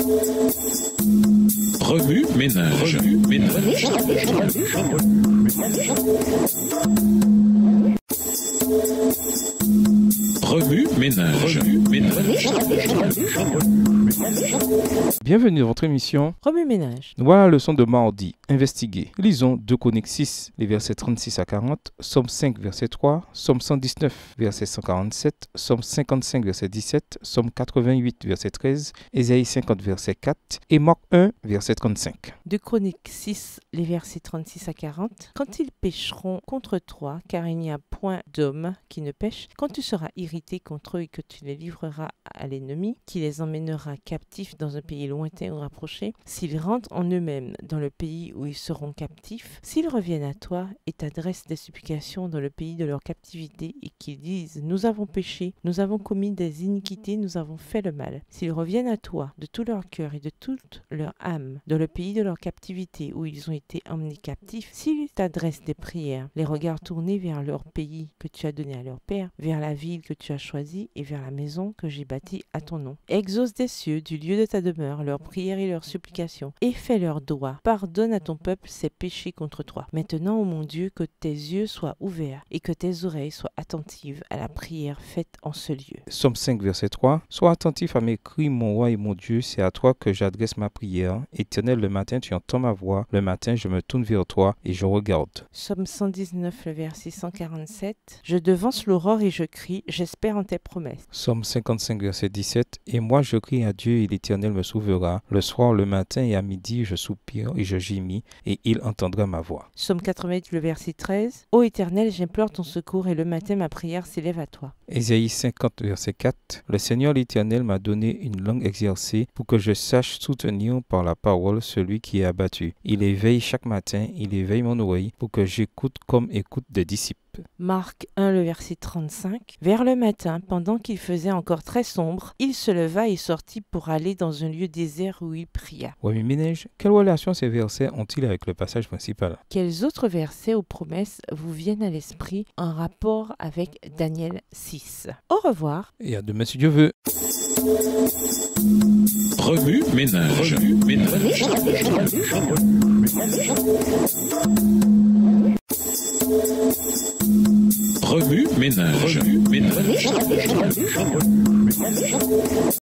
Remue ménage. Remue ménage. Bienvenue dans votre émission Remue ménage. Voilà la leçon de mardi. Investiguer. Lisons 2 Chroniques 6, les versets 36 à 40, Somme 5, verset 3, Somme 119, verset 147, Somme 55, verset 17, Somme 88, verset 13, Ésaïe 50, verset 4 et Marc 1, verset 35. 2 Chroniques 6, les versets 36 à 40. Quand ils pécheront contre toi, car il n'y a point d'homme qui ne pêche, quand tu seras irrité contre eux et que tu les livreras à l'ennemi, qui les emmènera captifs dans un pays lointain ou rapproché, s'ils rentrent en eux-mêmes dans le pays où ils seront captifs, s'ils reviennent à toi et t'adressent des supplications dans le pays de leur captivité et qu'ils disent « Nous avons péché, nous avons commis des iniquités, nous avons fait le mal », s'ils reviennent à toi de tout leur cœur et de toute leur âme dans le pays de leur captivité où ils ont été emmenés captifs, s'ils t'adressent des prières, les regards tournés vers leur pays que tu as donné à leur père, vers la ville que tu as choisie et vers la maison que j'ai bâtie à ton nom. Exauce des cieux, du lieu de ta demeure, leurs prières et leurs supplications, et fais leurs droits. Pardonne à ton peuple ses péchés contre toi. Maintenant, ô mon Dieu, que tes yeux soient ouverts et que tes oreilles soient attentives à la prière faite en ce lieu. Somme 5, verset 3. Sois attentif à mes cris, mon roi et mon Dieu, c'est à toi que j'adresse ma prière. Éternel, le matin, tu entends ma voix. Le matin, je me tourne vers toi et je regarde. Somme 119, le verset 147. Je devance l'aurore et je crie, j'espère en tes promesses. Somme 55, verset 17. Et moi, je crie à Dieu et l'Éternel me sauvera. Le soir, le matin et à midi, je soupire et je gémis et il entendra ma voix. Somme 88, le verset 13. Ô Éternel, j'implore ton secours et le matin, ma prière s'élève à toi. Ésaïe 50, verset 4. Le Seigneur l'Éternel m'a donné une langue exercée pour que je sache soutenir par la parole celui qui est abattu. Il éveille chaque matin, il éveille mon oreille pour que j'écoute comme écoute des disciples. Marc 1, le verset 35. Vers le matin, pendant qu'il faisait encore très sombre, il se leva et sortit pour aller dans un lieu désert où il pria. Oui, ménage, quelle relation ces versets ont-ils avec le passage principal? Quels autres versets ou promesses vous viennent à l'esprit en rapport avec Daniel 6? Au revoir. Et à demain si Dieu veut. Remue ménage. Remue ménage.